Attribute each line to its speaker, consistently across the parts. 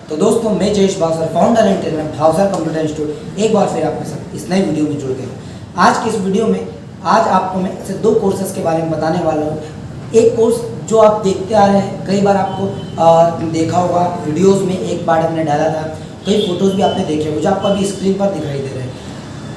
Speaker 1: तो दोस्तों मैं Jayesh Bhavsar, founder and trainer Bhavsar computer institute, एक बार फिर आपके साथ इस नई वीडियो में जुड़ गया हूँ। आज की इस वीडियो में आज आपको मैं ऐसे दो कोर्सेज के बारे में बताने वाला हूँ। एक कोर्स जो आप देखते आ रहे हैं, कई बार आपको देखा होगा वीडियोस में, एक बार हमने डाला था, कई फोटोज़ भी आपने देखे होंगे जो आपको अभी स्क्रीन पर दिखाई दे रहे हैं।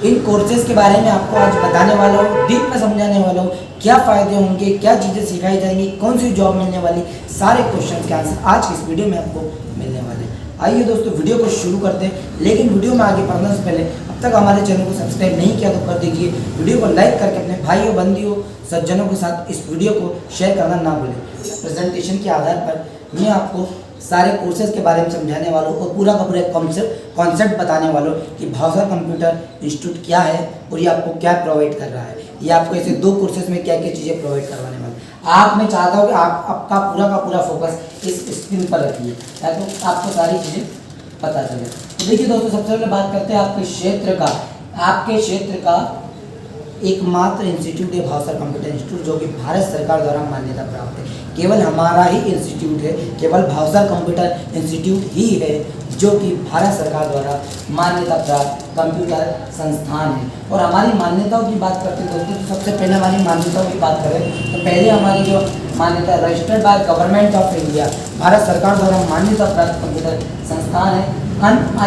Speaker 1: इन कोर्सेज के बारे में आपको आज बताने वाला हूँ, डीप में समझाने वाला हूँ, क्या फ़ायदे होंगे, क्या चीज़ें सिखाई जाएंगी, कौन सी जॉब मिलने वाली, सारे क्वेश्चन के आंसर आज की इस वीडियो में आपको मिलने वाले हैं। आइए दोस्तों वीडियो को शुरू करते हैं, लेकिन वीडियो में आगे बढ़ने से पहले अब तक हमारे चैनल को सब्सक्राइब नहीं किया तो कर दीजिए। वीडियो को लाइक करके अपने भाइयों, बंदियों, सज्जनों के साथ इस वीडियो को शेयर करना ना भूलें। प्रेजेंटेशन के आधार पर मैं आपको सारे कोर्सेज के बारे में समझाने वालों और पूरा का पूरा कॉन्सेप्ट बताने वालों कि भावसर कंप्यूटर इंस्टीट्यूट क्या है और ये आपको क्या प्रोवाइड कर रहा है। ये आपको ऐसे दो कोर्सेज में क्या क्या चीज़ें प्रोवाइड करवाने वाले। आप मैं चाहता हूँ कि आप आपका पूरा का पूरा फोकस इस स्क्रीन पर रखिए ताकि आपको सारी चीज़ें पता चले। तो देखिए दोस्तों, सबसे पहले बात करते हैं आपके क्षेत्र का एकमात्र इंस्टीट्यूट है भावसर कंप्यूटर इंस्टीट्यूट, जो कि भारत सरकार द्वारा मान्यता प्राप्त है। केवल हमारा ही इंस्टीट्यूट है, केवल भावसर कंप्यूटर इंस्टीट्यूट ही है जो कि भारत सरकार द्वारा मान्यता प्राप्त कंप्यूटर संस्थान है। और हमारी मान्यताओं की बात करते हैं दोस्तों, तो सबसे पहले हमारी मान्यताओं की बात करें तो पहले हमारी जो मान्यता registered by government of India, Bharat सरकार द्वारा मान्यता प्राप्त कंप्यूटर संस्थान है,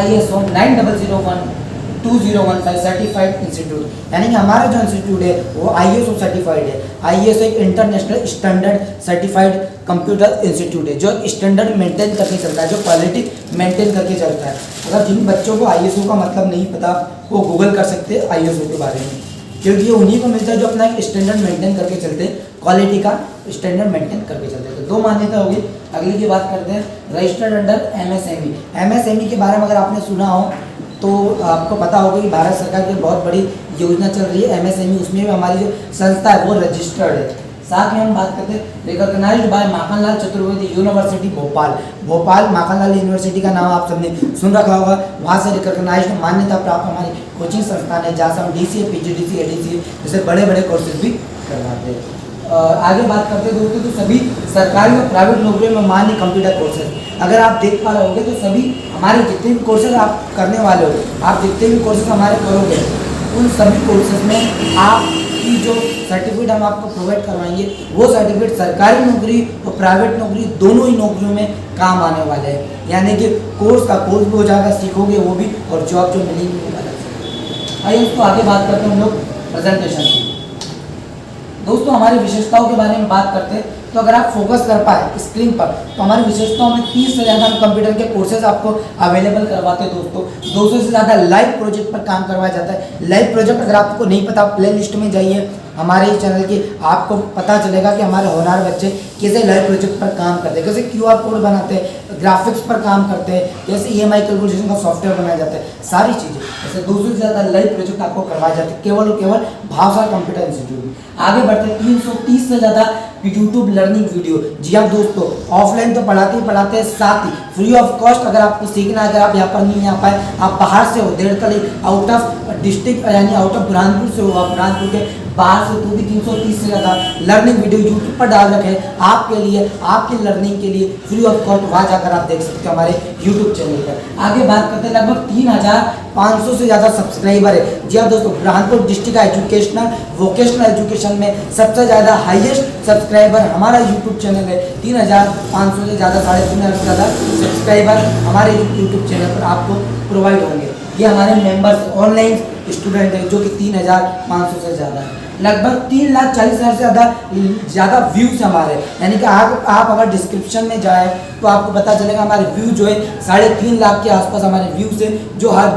Speaker 1: ISO 9001:2015 सर्टिफाइड इंस्टीट्यूट। यानी कि हमारा जो इंस्टीट्यूट है वो ISO सर्टिफाइड है। ISO एक international standard certified computer institute है जो स्टैंडर्ड मेंटेन करके चलता है, जो क्वालिटी मेंटेन करके चलता है। अगर जिन बच्चों को ISO का मतलब नहीं पता वो गूगल कर सकते हैं ISO के बारे में, क्योंकि ये उन्हीं को मिलता है जो अपना एक स्टैंडर्ड मेंटेन करके चलते हैं, क्वालिटी का स्टैंडर्ड मेंटेन करके चलते हैं। तो दो मान्यता होगी। अगली की बात करते हैं रजिस्टर्ड अंडर MSME। MSME के बारे में अगर आपने सुना हो तो आपको पता होगा कि भारत सरकार की बहुत बड़ी योजना चल रही है MSME, उसमें भी हमारी जो संस्था है वो रजिस्टर्ड है। साथ में हम बात करते हैं recognised by Makhanlal Chaturvedi university Bhopal Makhanlal university का नाम आप सबने सुन रखा होगा। वहाँ से रिकॉग्नाइज्ड मान्यता प्राप्त हमारी कोचिंग संस्थान है जहाँ से हम DCA, PGDCA, ADCA जैसे बड़े बड़े कोर्सेज भी करवाते हैं। आगे बात करते हैं दोस्तों, तो सभी सरकारी और प्राइवेट नौकरियों में मान्य कंप्यूटर कोर्सेज अगर आप देख पा रहे होंगे तो सभी हमारे जितने भी कोर्सेज आप करने वाले हो, आप जितने भी कोर्सेज हमारे करोगे उन सभी कोर्सेज में आपकी जो सर्टिफिकेट हम आपको प्रोवाइड करवाएंगे वो सर्टिफिकेट सरकारी नौकरी और प्राइवेट नौकरी दोनों ही नौकरियों में काम आने वाले हैं। यानी कि कोर्स भी हो जाएगा, सीखोगे वो भी, और जॉब जो मिलेगी वो अलग। आइए उसको आगे बात करते हैं हम लोग प्रेजेंटेशन की। दोस्तों हमारी विशेषताओं के बारे में बात करते हैं तो अगर आप फोकस कर पाए स्क्रीन पर तो हमारी विशेषताओं में 30 से ज़्यादा कंप्यूटर के कोर्सेज आपको अवेलेबल करवाते हैं दोस्तों। 200 से ज़्यादा लाइव प्रोजेक्ट पर काम करवाया जाता है। लाइव प्रोजेक्ट अगर आपको नहीं पता, प्ले लिस्ट में जाइए हमारे ही चैनल की, आपको पता चलेगा कि हमारे होनहार बच्चे कैसे लाइव प्रोजेक्ट पर काम करते हैं, कैसे QR कोड बनाते हैं, ग्राफिक्स पर काम करते हैं, कैसे EMI कैलकुलेशन का सॉफ्टवेयर बनाया जाता है, सारी चीज़ें ऐसे 200 से ज़्यादा लाइव प्रोजेक्ट आपको करवाए जाते हैं केवल और केवल भावसर कंप्यूटर इंस्टीट्यूट में। आगे बढ़ते हैं 330 से ज़्यादा यूट्यूब लर्निंग वीडियो। जी हाँ दोस्तों, ऑफलाइन तो पढ़ाते ही साथ ही फ्री ऑफ कॉस्ट अगर आपको सीखना है, अगर आप यहाँ पर नहीं आ पाए, आप बाहर से हो, 1.5 किलोमीटर आउट ऑफ डिस्ट्रिक्ट यानी आउट ऑफ बुरहानपुर से हो, आप बुरहानपुर के बाहर से, तो भी 330 से ज़्यादा लर्निंग वीडियो यूट्यूब पर डाल रखे हैं आपके लिए, आपकी लर्निंग के लिए फ्री ऑफ कॉस्ट। वहाँ जाकर आप देख सकते हो हमारे यूट्यूब चैनल पर। आगे बात करते हैं लगभग 3500 से ज़्यादा सब्सक्राइबर है। जी हाँ दोस्तों, बुरहानपुर डिस्ट्रिक्ट का एजुकेशनल वोकेशनल एजुकेशन में सबसे ज़्यादा हाईएस्ट सब्सक्राइबर हमारा यूट्यूब चैनल है। 3500 से ज़्यादा, 3500 से ज़्यादा सब्सक्राइबर हमारे यूट्यूब चैनल पर आपको प्रोवाइड होंगे। ये हमारे मेंबर्स ऑनलाइन स्टूडेंट हैं जो कि 3500 से ज़्यादा है। लगभग 3,40,000 से ज़्यादा व्यूज़ हमारे, यानी कि आप अगर डिस्क्रिप्शन में जाए तो आपको पता चलेगा हमारे व्यू जो है 3.5 लाख के आसपास हमारे व्यूज़ हैं, जो हर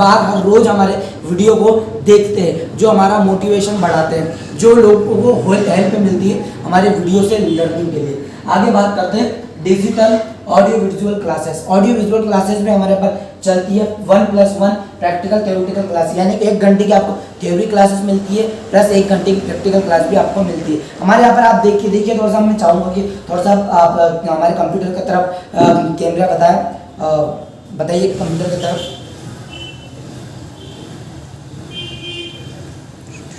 Speaker 1: रोज़ हमारे वीडियो को देखते हैं, जो हमारा मोटिवेशन बढ़ाते हैं, जो लोगों को हेल्प मिलती है हमारे वीडियो से लर्निंग के लिए। आगे बात करते हैं डिजिटल ऑडियो विजुअल क्लासेस में हमारे पास चलती है 1+1 प्रैक्टिकल थ्योरेटिकल क्लास, यानी 1 घंटे की आपको थ्योरी क्लासेस मिलती है प्लस 1 घंटे की प्रैक्टिकल क्लास भी आपको मिलती है। हमारे यहाँ पर आप देखिए थोड़ा सा, मैं चाहूँगा कि थोड़ा सा आप हमारे कंप्यूटर की तरफ कैमरा बताइए कंप्यूटर की तरफ।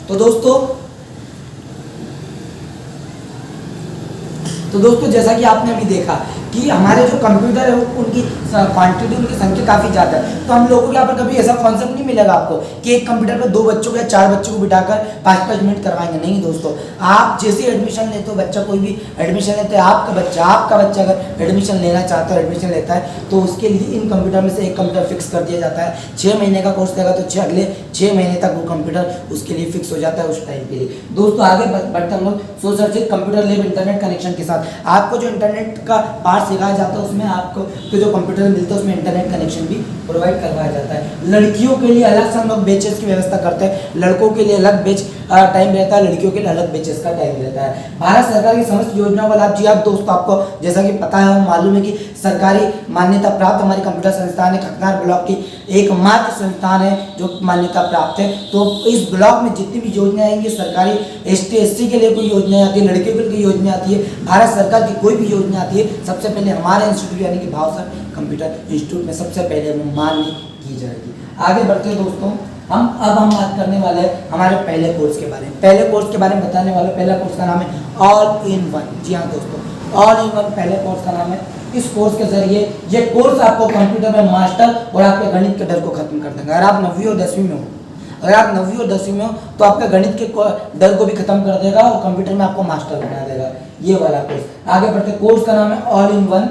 Speaker 1: तो दोस्तों जैसा कि आपने अभी देखा कि हमारे जो कंप्यूटर है उनकी क्वांटिटी, उनकी संख्या काफ़ी ज़्यादा है। तो हम लोगों के यहाँ पर कभी ऐसा कॉन्सेप्ट नहीं मिलेगा आपको कि एक कंप्यूटर पर 2 बच्चों को या 4 बच्चों को बिठाकर 5-5 मिनट करवाएंगे। नहीं दोस्तों, आप जैसे एडमिशन लेते हो, बच्चा कोई भी एडमिशन लेते हैं, आपका बच्चा अगर एडमिशन लेना चाहता है, एडमिशन लेता है, तो उसके लिए इन कंप्यूटर में से एक कंप्यूटर फिक्स कर दिया जाता है। 6 महीने का कोर्स रहेगा तो अगले 6 महीने तक वो कंप्यूटर उसके लिए फिक्स हो जाता है उस टाइम के लिए। दोस्तों आगे बढ़ते हम लोग social computer lab internet connection के साथ। आपको जो इंटरनेट का पार्ट सिखाया जाता है उसमें आपको तो जो कंप्यूटर मिलता है उसमें इंटरनेट कनेक्शन भी प्रोवाइड करवाया जाता है। लड़कियों के लिए अलग से हम लोग बेचेस की व्यवस्था करते हैं, लड़कों के लिए अलग बेच टाइम रहता है, लड़कियों के लिए अलग बेचेस का टाइम रहता है। भारत सरकार की समस्त योजनाओं का लाभ, जी आप दोस्तों आपको जैसा कि पता है, मालूम है कि सरकारी मान्यता प्राप्त हमारी कंप्यूटर संस्थान है, खकनार ब्लॉक की एकमात्र संस्थान है जो मान्यता प्राप्त है। तो इस ब्लॉक में जितनी भी योजनाएं आएंगी, सरकारी ST SC के लिए कोई योजना आती है, लड़कियों के लिए योजना आती है, भारत सरकार की कोई भी योजना आती है, सबसे पहले हमारे इंस्टीट्यूट यानी कि भावसर कंप्यूटर इंस्टीट्यूट में सबसे पहले मान्य की जाएगी। आगे बढ़ते हैं दोस्तों, हम बात करने वाले हैं हमारे पहले कोर्स के बारे में। पहले कोर्स के बारे में बताने वाले, पहला कोर्स का नाम है ऑल इन वन। जी हाँ दोस्तों, ऑल इन वन पहले कोर्स का नाम है। इस कोर्स के जरिए ये कोर्स आपको कंप्यूटर में मास्टर और आपके गणित के डर को खत्म कर देंगे। अगर आप 9वीं और 10वीं में हो, अगर आप 9वीं और 10वीं में हो तो आपका गणित के डर को भी खत्म कर देगा और कंप्यूटर में आपको मास्टर बना देगा, ये वाला कोर्स। आगे बढ़ते, कोर्स का नाम है ऑल इन वन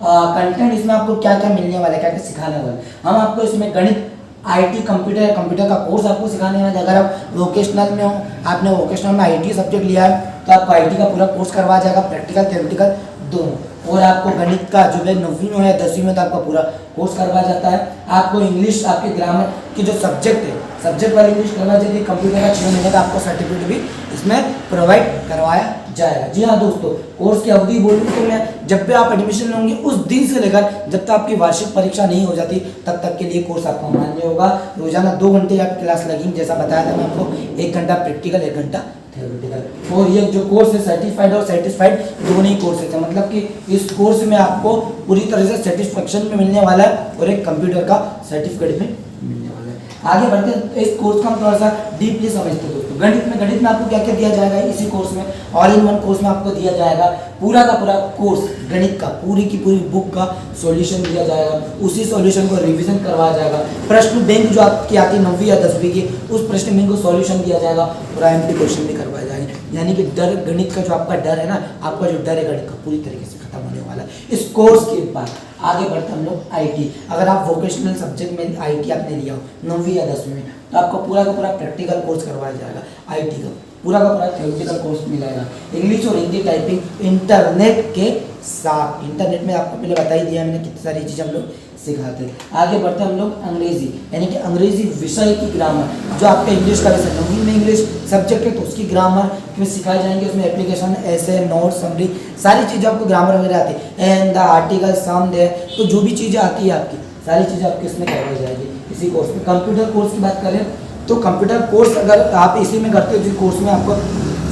Speaker 1: कंटेंट। इसमें आपको क्या क्या मिलने वाला है, क्या क्या सिखाने वाला है। हम आपको इसमें गणित, IT, कंप्यूटर का कोर्स आपको सिखाने वाले। अगर आप वोकेशनल में हो, आपने वोकेशनल में IT सब्जेक्ट लिया है तो आपको IT का पूरा कोर्स करवाया जाएगा, प्रैक्टिकल थ्योरेटिकल दोनों। और आपको गणित का जो है 9वीं में या 10वीं में तो आपका पूरा कोर्स करवाया जाता है। आपको इंग्लिश, आपके ग्रामर की जो सब्जेक्ट है, सब्जेक्ट वाली इंग्लिश करवाई जाती है। कंप्यूटर का 6 महीने का आपको सर्टिफिकेट भी इसमें प्रोवाइड करवाया जाएगा। जी हाँ दोस्तों, कोर्स की अवधि बोलूँ तो मैं जब भी आप एडमिशन लेंगे उस दिन से लेकर जब तक आपकी वार्षिक परीक्षा नहीं हो जाती तब तक के लिए कोर्स आपको मान्य होगा। रोजाना 2 घंटे आपकी क्लास लगेंगी, जैसा बताया था मैं आपको, 1 घंटा प्रैक्टिकल, 1 घंटा थ्योरेटिकल। और ये जो कोर्स है सर्टिफाइड और सेटिस्फाइड दोनों ही कोर्सेज है, मतलब कि इस कोर्स में आपको पूरी तरह से सेटिस्फेक्शन में मिलने वाला है और एक कंप्यूटर का सर्टिफिकेट भी मिलने वाला है। आगे बढ़ते हैं, इस कोर्स को हम थोड़ा सा डीपली समझते हैं दोस्तों। गणित में आपको क्या क्या दिया जाएगा इसी कोर्स में, ऑल इन वन कोर्स में आपको दिया जाएगा पूरा का पूरा कोर्स गणित का, पूरी की पूरी बुक का सॉल्यूशन दिया जाएगा। उसी सॉल्यूशन को रिवीजन करवाया जाएगा। प्रश्न बैंक जो आपकी आती है 9वीं या 10वीं की, उस प्रश्न बैंक को सॉल्यूशन दिया जाएगा और IMP क्वेश्चन भी करवाए जाएंगे। यानी कि डर, गणित का जो आपका डर है ना, आपका जो डर है गणित का पूरी तरीके से खत्म होने वाला है इस कोर्स के बाद। आगे बढ़ते हम लोग IT। अगर आप वोकेशनल सब्जेक्ट में IT आपने लिया हो 9वीं या 10वीं में, तो आपको पूरा का पूरा प्रैक्टिकल कोर्स करवाया जाएगा IT का, पूरा का पूरा थ्योरेटिकल कोर्स मिलेगा। इंग्लिश और हिंदी टाइपिंग इंटरनेट के साथ। इंटरनेट में आपको पहले बता ही दिया मैंने कितनी सारी चीज़ें हम लोग सिखाते हैं। आगे बढ़ते हम लोग अंग्रेजी, यानी कि अंग्रेजी विषय की ग्रामर, जो आपका इंग्लिश का विषय 9वीं में इंग्लिश सब्जेक्ट है तो उसकी ग्रामर में सिखाई जाएंगे। उसमें एप्लीकेशन, ऐसे, नोट, समरी, सारी चीज़ें आपको ग्रामर वगैरह आती है। And, the, article, some, there, तो जो भी चीज़ें आती है आपकी सारी चीज़ें आपको इसमें करवाई जाएगी इसी कोर्स में। कंप्यूटर कोर्स की बात करें तो कंप्यूटर कोर्स अगर आप इसी में करते हो, जिस कोर्स में आपको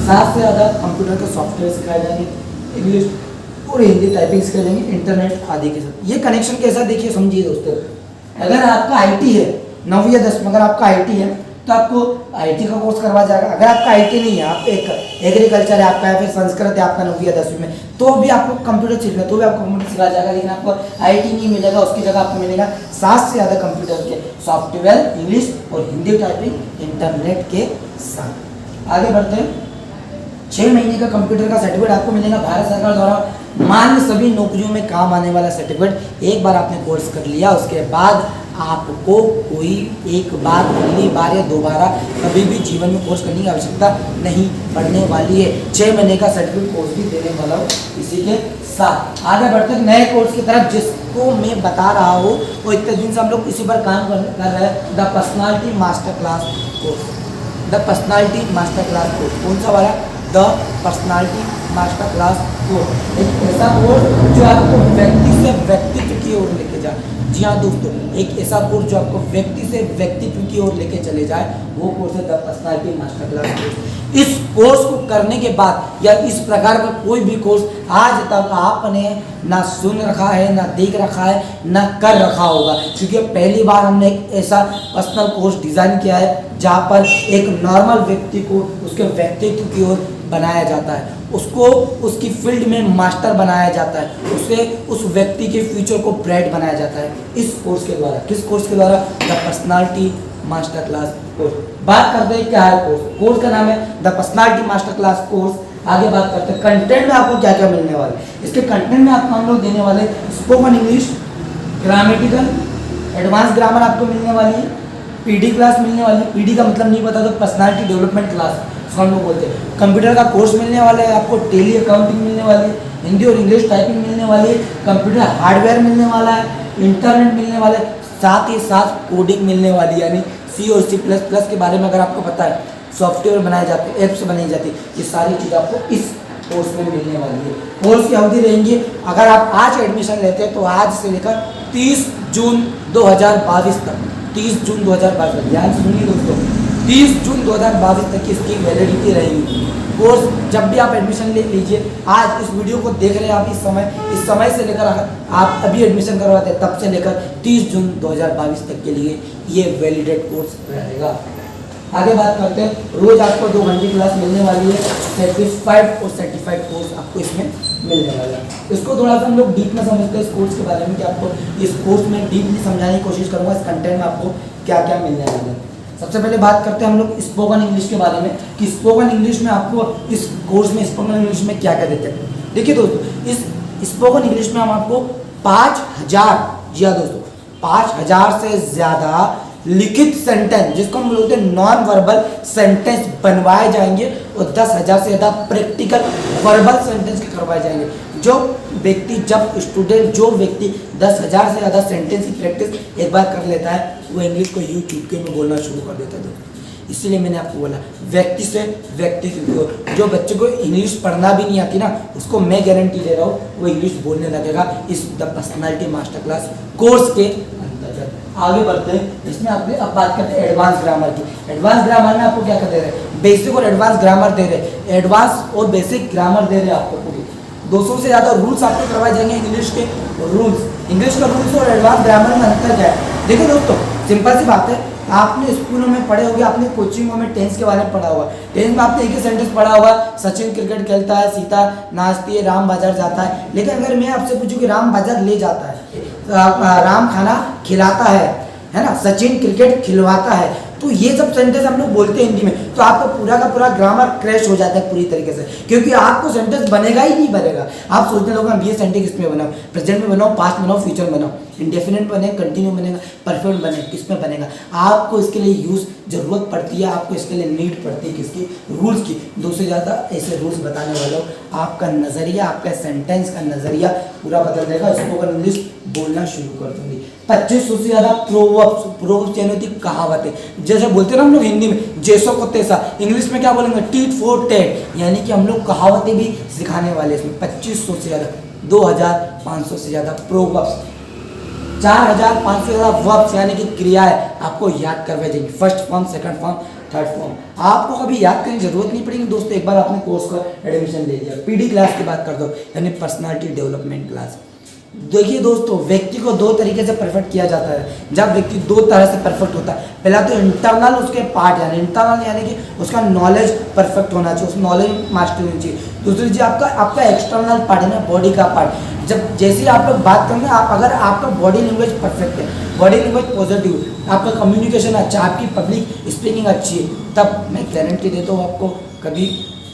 Speaker 1: 7 से ज़्यादा कंप्यूटर के सॉफ्टवेयर सिखाए जाएंगे, इंग्लिश और हिंदी टाइपिंग सिखाई जाएंगे, इंटरनेट आदि के साथ। ये कनेक्शन कैसा देखिए, समझिए दोस्तों। अगर आपका IT है 9वीं या 10वीं, अगर आपका IT है तो आपको IT का कोर्स करवाया जाएगा। अगर आपका IT नहीं है, आप एक एग्रीकल्चर है आपका या फिर संस्कृत है आपका 9वीं या 10वीं में, तो भी आपको कंप्यूटर सीखना है, तो भी आपको कंप्यूटर सिखाया जाएगा। लेकिन आपको IT नहीं मिलेगा, उसकी जगह आपको मिलेगा 7 से ज़्यादा कंप्यूटर के सॉफ्टवेयर, इंग्लिश और हिंदी टाइपिंग इंटरनेट के साथ। आगे बढ़ते हैं, 6 महीने का कंप्यूटर का सर्टिफिकेट आपको मिलेगा भारत सरकार द्वारा मान्य सभी नौकरियों में काम आने वाला सर्टिफिकेट। एक बार आपने कोर्स कर लिया, उसके बाद आपको कोई एक बार, पहली बार या दोबारा कभी भी जीवन में कोर्स करने की आवश्यकता नहीं पड़ने वाली है। 6 महीने का सर्टिफिकेट कोर्स भी देने वाला हूँ इसी के साथ। आगे बढ़ते हैं नए कोर्स की तरफ, जिसको मैं बता रहा हूँ और इतने दिन से हम लोग इसी पर काम कर रहे हैं, the personality master class course. The personality master class course कौन सा वाला? The personality master class course, एक ऐसा कोर्स जो आपको व्यक्ति से व्यक्तित्व की ओर लेके जाए। जी हाँ दोस्तों, एक ऐसा कोर्स जो आपको व्यक्ति से व्यक्तित्व की ओर लेके चले जाए, वो कोर्स है the personality master class course. इस कोर्स को करने के बाद या इस प्रकार का कोई भी कोर्स आज तक आपने ना सुन रखा है, ना देख रखा है, ना कर रखा होगा, क्योंकि पहली बार हमने एक ऐसा पर्सनल कोर्स डिज़ाइन किया है जहाँ पर एक नॉर्मल व्यक्ति को उसके व्यक्तित्व की ओर बनाया जाता है उसको उसकी फील्ड में मास्टर बनाया जाता है, उसे उस व्यक्ति के फ्यूचर को ब्राइट बनाया जाता है इस कोर्स के द्वारा। किस कोर्स के द्वारा? The personality master class course. बात करते हैं क्या है कोर्स। कोर्स का नाम है the personality master class course. आगे बात करते हैं कंटेंट में आपको क्या क्या मिलने वाला है। इसके कंटेंट में आपको हम लोग देने वाले spoken English, grammatical, advance grammar आपको मिलने वाली है, पीडी क्लास मिलने वाली है। पीडी का मतलब नहीं पता तो पर्सनालिटी डेवलपमेंट क्लास हम लोग बोलते हैं। कंप्यूटर का कोर्स मिलने वाला है आपको, टेली अकाउंटिंग मिलने वाली है, हिंदी और इंग्लिश टाइपिंग मिलने वाली है, कंप्यूटर हार्डवेयर मिलने वाला है, इंटरनेट मिलने वाला है, साथ ही साथ कोडिंग मिलने वाली है, यानी सी और सी प्लस प्लस के बारे में अगर आपको पता है, सॉफ्टवेयर बनाए जाते हैं, एप्स बनाई जाती है, ये सारी चीज़ आपको इस कोर्स में मिलने वाली है। कोर्स की अवधि रहेंगी, अगर आप आज एडमिशन लेते हैं तो आज से लेकर 30 जून 2022 तक, 30 जून 2022 तक, ध्यान से सुनिए दोस्तों, 30 जून 2022 तक की इसकी वैलिडिटी रहेगी। कोर्स जब भी आप एडमिशन ले लीजिए, आज इस वीडियो को देख रहे हैं आप, इस समय से लेकर अगर आप अभी एडमिशन करवाते हैं तब से लेकर 30 जून 2022 तक के लिए ये वैलिडेट कोर्स रहेगा। आगे बात करते हैं, रोज आपको 2 घंटे क्लास मिलने वाली है, सर्टिफाइड और सर्टिफाइड कोर्स आपको इसमें मिलने वाला है। इसको थोड़ा सा हम लोग डीप में समझते हैं इस कोर्स के बारे में, कि आपको इस कोर्स में डीपली समझाने की कोशिश करूँगा इस कंटेंट में आपको क्या क्या मिलने वाला है। सबसे पहले बात करते हैं हम लोग स्पोकन इंग्लिश के बारे में, कि स्पोकन इंग्लिश में आपको इस कोर्स में स्पोकन इंग्लिश में क्या क्या देते हैं। देखिए दोस्तों, इस स्पोकन इंग्लिश में हम आपको 5000, जी हाँ दोस्तों, 5000 से ज़्यादा लिखित सेंटेंस, जिसको हम बोलते हैं नॉन वर्बल सेंटेंस, बनवाए जाएंगे और 10,000 से ज़्यादा प्रैक्टिकल वर्बल सेंटेंस के करवाए जाएंगे। जो व्यक्ति 10,000 से ज़्यादा सेंटेंस की प्रैक्टिस एक बार कर लेता है, वो इंग्लिश को यूँ चुटकी में बोलना शुरू कर देता है। इसीलिए मैंने आपको बोला, व्यक्ति से व्यक्ति, जो बच्चे को इंग्लिश पढ़ना भी नहीं आती ना, उसको मैं गारंटी दे रहा हूँ वो इंग्लिश बोलने लगेगा इस the personality master class course के अंतर्गत। आगे बढ़ते हैं, इसमें आपने अब बात करते हैं एडवांस ग्रामर की। एडवांस ग्रामर में आपको क्या कर दे रहे हैं? बेसिक और एडवांस ग्रामर दे रहे हैं, एडवांस और बेसिक ग्रामर दे रहे हैं आपको पूरी। 200 से ज़्यादा रूल्स आपको करवाए जाएंगे इंग्लिश के रूल्स। इंग्लिश का रूल्स और एडवांस ग्रामर में अंतर क्या है? देखिए दोस्तों, सिंपल सी बात है, आपने स्कूलों में पढ़े होंगे, आपने कोचिंगों में टेंस के बारे में पढ़ा हुआ। टेंस में आपने एक ही सेंटेंस पढ़ा हुआ, सचिन क्रिकेट खेलता है, सीता नाचती है, राम बाजार जाता है। लेकिन अगर मैं आपसे पूछूं कि राम बाजार ले जाता है, राम खाना खिलाता है ना, सचिन क्रिकेट खिलवाता है, तो ये सब सेंटेंस हम लोग बोलते हैं हिंदी में, तो आपका पूरा का पूरा ग्रामर क्रैश हो जाता है पूरी तरीके से, क्योंकि आपको सेंटेंस बनेगा ही नहीं बनेगा। आप सोचने लोग ये सेंटेंस किस में बनाओ, प्रेजेंट में बनाओ, पास्ट में बनाओ, फ्यूचर में बनाओ, इंडेफिनिट बने, कंटिन्यू बनेगा, परफेक्ट बने, किस में बनेगा। आपको इसके लिए यूज जरूरत पड़ती है, आपको इसके लिए नीड पड़ती है किसकी? रूल्स की। 2 से ज़्यादा ऐसे रूल्स बताने वालों, आपका नज़रिया, आपका सेंटेंस का नज़रिया पूरा बदल देगा। स्पोकन इंग्लिश बोलना शुरू कर दूंगी। 2500 से ज़्यादा प्रोवर्ब्स यानी होती कहावतें, जैसे बोलते हैं ना हम लोग हिंदी में जैसो को तैसा, इंग्लिश में क्या बोलेंगे? टीट फॉर टैट, यानी कि हम लोग कहावतें भी सिखाने वाले इसमें। 2500 से ज़्यादा, 2500 से ज़्यादा प्रोवर्ब्स, 4500 से ज़्यादा वर्ब्स यानी कि क्रियाएं आपको याद करवाई जाएंगी। First form, second form, third form, आपको कभी याद करने की जरूरत नहीं पड़ेगी दोस्तों, एक बार आपने कोर्स का एडमिशन ले लिया। पीडी क्लास की बात कर दो, यानी पर्सनालिटी डेवलपमेंट क्लास। देखिए दोस्तों, व्यक्ति को 2 तरीके से परफेक्ट किया जाता है। जब व्यक्ति 2 तरह से परफेक्ट होता है, पहला तो इंटरनल उसके पार्ट, यानी इंटरनल यानी कि उसका नॉलेज परफेक्ट होना चाहिए, उस नॉलेज मास्टरी होनी चाहिए। दूसरी चीज़ आपका एक्सटर्नल पार्ट है ना, बॉडी का पार्ट। जब जैसे आप लोग बात करेंगे, आप अगर आपका बॉडी लैंग्वेज परफेक्ट है, बॉडी लैंग्वेज पॉजिटिव, आपका कम्युनिकेशन अच्छा, आपकी पब्लिक स्पीकिंग अच्छी है, तब मैं गारंटी देता हूँ आपको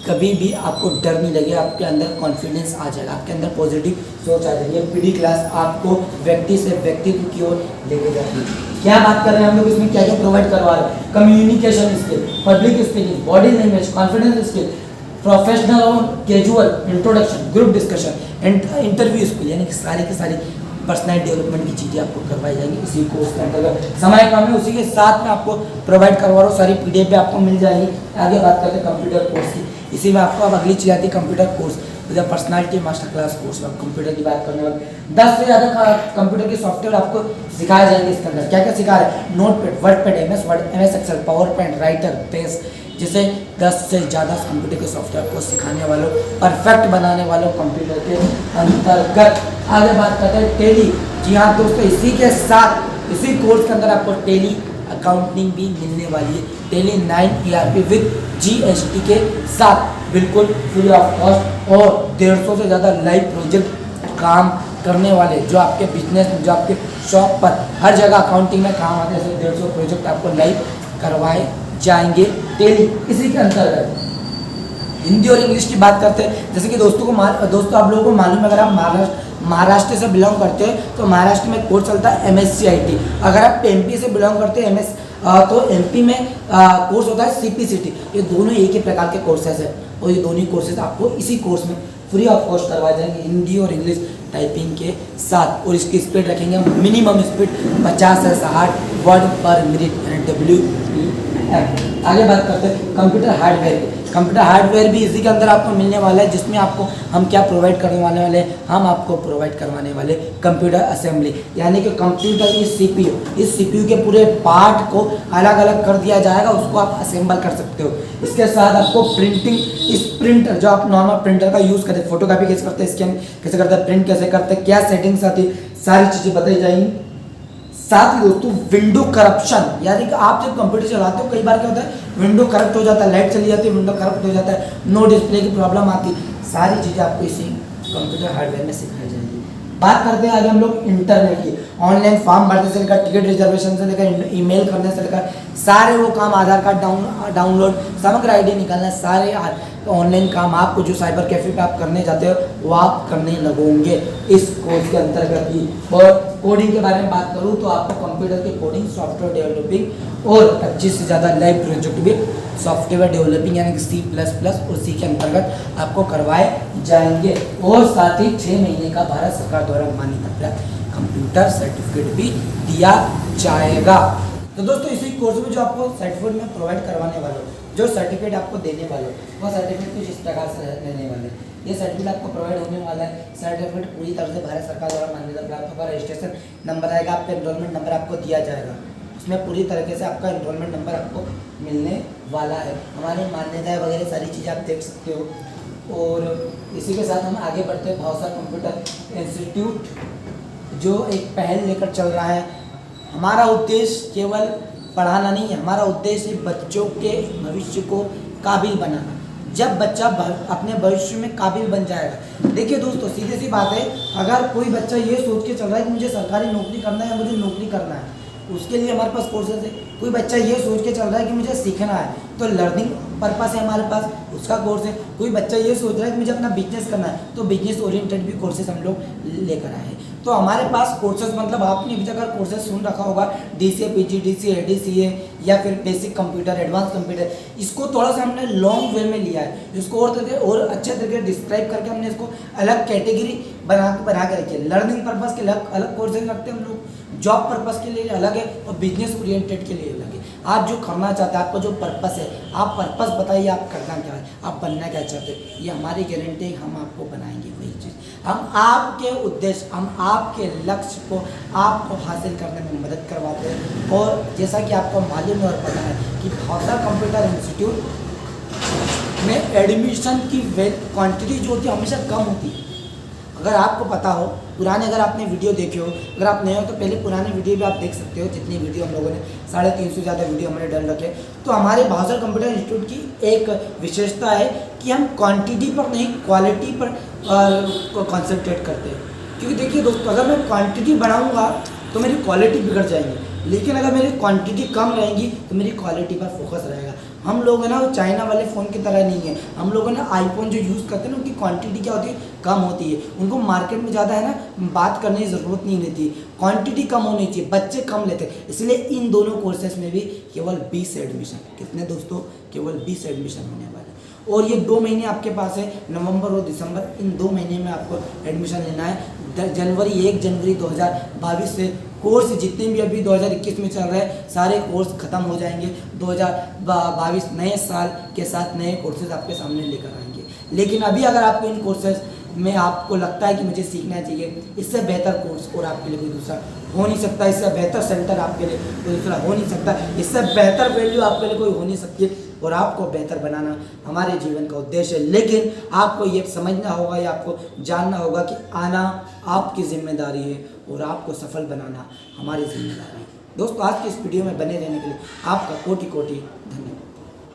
Speaker 1: कभी भी आपको डर नहीं लगेगा, आपके अंदर कॉन्फिडेंस आ जाएगा, आपके अंदर पॉजिटिव सोच आ जाएगी। पीडी क्लास आपको व्यक्ति से व्यक्तित्व की ओर लेके जाती है। क्या बात कर रहे हैं हम लोग इसमें, क्या क्या प्रोवाइड करवा रहे हैं? Communication skill, public speaking, body language, confidence skill, professional और casual introduction, group discussion, interview skill, यानी कि सारी की सारी पर्सनैलिटी डेवलपमेंट की चीज़ें आपको करवाई जाएंगी इसी कोर्स के अंतर्गत। समय कम है, उसी के साथ में आपको प्रोवाइड करवा रहा हूँ, सारी PDF भी आपको मिल जाएगी। आगे बात करते हैं कंप्यूटर कोर्स की, इसी में आपको अब अगली चीज़ आती है computer course, with personality master class course में कंप्यूटर की बात करने वाले 10 से ज़्यादा कंप्यूटर के सॉफ्टवेयर आपको सिखाए जाएंगे। इसके अंदर क्या क्या सिखा रहे हैं? Notepad, WordPad, MS Word, MS Excel, PowerPoint, Writer, Page, जिसे 10 से ज़्यादा कंप्यूटर के सॉफ्टवेयर को सिखाने वालों, परफेक्ट बनाने वालों कंप्यूटर के अंतर्गत। आगे बात करते हैं टेली। जी हाँ दोस्तों, इसी के साथ इसी कोर्स के अंदर आपको टेली अकाउंटिंग भी मिलने वाली है। टेली 9 ERP विद GST के साथ बिल्कुल फ्री ऑफ कॉस्ट, और 150 से ज़्यादा लाइव प्रोजेक्ट काम करने वाले जो आपके बिजनेस में, जो आपके शॉप पर हर जगह अकाउंटिंग में काम आते हैं, ऐसे 150 प्रोजेक्ट आपको लाइव करवाए जाएंगे टेली। इसी के अंतर्गत हिंदी और इंग्लिश की बात करते हैं। जैसे कि दोस्तों आप लोगों को मालूम है, अगर आप महाराष्ट्र से बिलोंग करते हैं तो महाराष्ट्र में कोर्स चलता है MSc-IT। अगर आप MP से बिलोंग करते हैं तो MP में कोर्स होता है CPCT। ये दोनों एक ही प्रकार के कोर्सेज है, और ये दोनों कोर्सेज आपको इसी कोर्स में फ्री ऑफ कॉस्ट करवाए जाएंगे, हिंदी और इंग्लिश टाइपिंग के साथ। और इसकी स्पीड रखेंगे मिनिमम स्पीड 50 से 60 वर्ड पर मिनट, यानी WPM। आगे बात करते हैं कंप्यूटर हार्डवेयर की। कंप्यूटर हार्डवेयर भी इसी के अंदर आपको मिलने वाला है, जिसमें आपको हम क्या प्रोवाइड करने वाले हैं, हम आपको प्रोवाइड करवाने वाले कंप्यूटर असेंबली, यानी कि कंप्यूटर की इस CPU के पूरे पार्ट को अलग अलग कर दिया जाएगा, उसको आप असेंबल कर सकते हो। इसके साथ आपको प्रिंटिंग, इस प्रिंटर जो आप नॉर्मल प्रिंटर का यूज़ करते हैं, फोटोकॉपी कैसे करते हैं, स्कैन कैसे करते हैं, प्रिंट कैसे करते हैं, क्या सेटिंग्स आती है, सारी चीज़ें बताई जाएंगी। साथ ही दोस्तों विंडो करप्शन, यानी कि आप जब कंप्यूटर चलाते हो कई बार क्या होता है, विंडो करप्ट हो जाता है, लाइट चली जाती है, विंडो करप्ट हो जाता है, नो डिस्प्ले की प्रॉब्लम आती, सारी चीज़ें आपको इसी कंप्यूटर हार्डवेयर में सिखाई जाएगी। बात करते हैं आगे हम लोग इंटरनेट की। ऑनलाइन फॉर्म भरने से लेकर टिकट रिजर्वेशन से लेकर ईमेल करने से लेकर सारे वो काम, आधार कार्ड डाउनलोड, समग्र ID निकालना, सारे ऑनलाइन काम आपको जो साइबर कैफे पे आप करने जाते हो वो आप करने लगोगे इस कोर्स के अंतर्गत ही। और कोडिंग के बारे में बात करूँ तो आपको कंप्यूटर की कोडिंग, सॉफ्टवेयर डेवलपिंग और 25 से ज़्यादा लाइव प्रोजेक्ट भी सॉफ्टवेयर डेवलपिंग यानी कि C++ और C के अंतर्गत आपको करवाए जाएंगे। और साथ ही 6 महीने का भारत सरकार द्वारा मान्यता प्राप्त कंप्यूटर सर्टिफिकेट भी दिया जाएगा। तो दोस्तों इसी कोर्स में जो आपको सर्टिफिकेट में प्रोवाइड करवाने वाले, जो सर्टिफिकेट आपको देने वाले, वो सर्टिफिकेट कुछ इस प्रकार से लेने वाले। ये सर्टिफिकेट आपको प्रोवाइड होने वाला है। सर्टिफिकेट पूरी तरह से भारत सरकार द्वारा मान्यता प्राप्त होगा। रजिस्ट्रेशन नंबर आएगा, आपका एनरोलमेंट नंबर आपको दिया जाएगा, उसमें पूरी तरीके से आपका एनरोलमेंट नंबर आपको मिलने वाला है। हमारी मान्यताएं वगैरह सारी चीज़ें आप देख सकते हो। और इसी के साथ हम आगे बढ़ते हैं। भावसार कंप्यूटर इंस्टीट्यूट जो एक पहल लेकर चल रहा है, हमारा उद्देश्य केवल पढ़ाना नहीं है, हमारा उद्देश्य बच्चों के भविष्य को काबिल बनाना। जब बच्चा अपने भविष्य में काबिल बन जाएगा, देखिए दोस्तों सीधी सी बात है, अगर कोई बच्चा ये सोच के चल रहा है कि मुझे सरकारी नौकरी करना है या मुझे नौकरी करना है, उसके लिए हमारे पास कोर्सेज है। कोई बच्चा ये सोच के चल रहा है कि मुझे सीखना है, तो लर्निंग पर्पस है हमारे पास, उसका कोर्स है। कोई बच्चा ये सोच रहा है कि मुझे अपना बिजनेस करना है, तो बिजनेस ओरिएंटेड भी कोर्सेज हम लोग लेकर आए हैं। तो हमारे पास कोर्सेज, मतलब आपने अभी अगर कोर्सेज सुन रखा होगा DCA, PGDCA, ADCA या फिर बेसिक कंप्यूटर, एडवांस कंप्यूटर, इसको थोड़ा सा हमने लॉन्ग वे में लिया है। इसको और अच्छे तरीके डिस्क्राइब करके हमने इसको अलग कैटेगरी बना के रखी है। लर्निंग पर्पस के अलग कोर्सेज रखते हैं हम लोग, जॉब पर्पस के लिए अलग है और बिजनेस ओरिएंटेड के लिए अलग है। आप जो करना चाहते हैं, आपका जो पर्पस है, आप पर्पस बताइए, आप करना क्या है, आप बनना क्या चाहते हैं, ये हमारी गारंटी है, हम आपको बनाएंगे वही चीज़। हम आपके उद्देश्य, हम आपके लक्ष्य को आपको हासिल करने में मदद करवाते हैं। और जैसा कि आपको मालूम और पता है कि भावसार कंप्यूटर इंस्टीट्यूट में एडमिशन की क्वांटिटी जो होती है हमेशा कम होती है। अगर आपको पता हो, पुराने अगर आपने वीडियो देखे हो, अगर आप नए हो तो पहले पुराने वीडियो भी आप देख सकते हो। जितनी वीडियो हम लोगों ने 350 से ज़्यादा वीडियो हमने डाल रखे। तो हमारे भावसार कंप्यूटर इंस्टीट्यूट की एक विशेषता है कि हम क्वांटिटी पर नहीं, क्वालिटी पर कॉन्सेंट्रेट करते हैं। क्योंकि देखिए दोस्तों, अगर मैं क्वांटिटी बढ़ाऊँगा तो मेरी क्वालिटी बिगड़ जाएगी, लेकिन अगर मेरी क्वांटिटी कम रहेगी तो मेरी क्वालिटी पर फोकस रहेगा। हम लोग है ना, वो चाइना वाले फ़ोन की तरह नहीं है। हम लोग है ना, आईफोन जो यूज़ करते हैं ना, उनकी क्वांटिटी क्या होती है, कम होती है। उनको मार्केट में ज़्यादा है ना बात करने की ज़रूरत नहीं रहती, क्वांटिटी कम होनी चाहिए, बच्चे कम लेते हैं। इसलिए इन दोनों कोर्सेज में भी केवल 20 एडमिशन, कितने दोस्तों, केवल 20 एडमिशन होने वाले। और ये 2 महीने आपके पास है, नवंबर और दिसंबर, इन 2 महीने में आपको एडमिशन लेना है। 1 जनवरी 2022 से कोर्स जितने भी अभी 2021 में चल रहे हैं सारे कोर्स ख़त्म हो जाएंगे। 2022 नए साल के साथ नए कोर्सेज आपके सामने लेकर आएंगे। लेकिन अभी अगर आपको इन कोर्सेज में आपको लगता है कि मुझे सीखना चाहिए, इससे बेहतर कोर्स और आपके लिए कोई दूसरा हो नहीं सकता, इससे बेहतर सेंटर आपके लिए कोई दूसरा हो नहीं सकता, इससे बेहतर वैल्यू आपके लिए कोई हो नहीं सकती। और आपको बेहतर बनाना हमारे जीवन का उद्देश्य है। लेकिन आपको ये समझना होगा या आपको जानना होगा कि आना आपकी जिम्मेदारी है और आपको सफल बनाना हमारी जिम्मेदारी है। दोस्तों आज की इस वीडियो में बने रहने के लिए आपका कोटि कोटि धन्यवाद।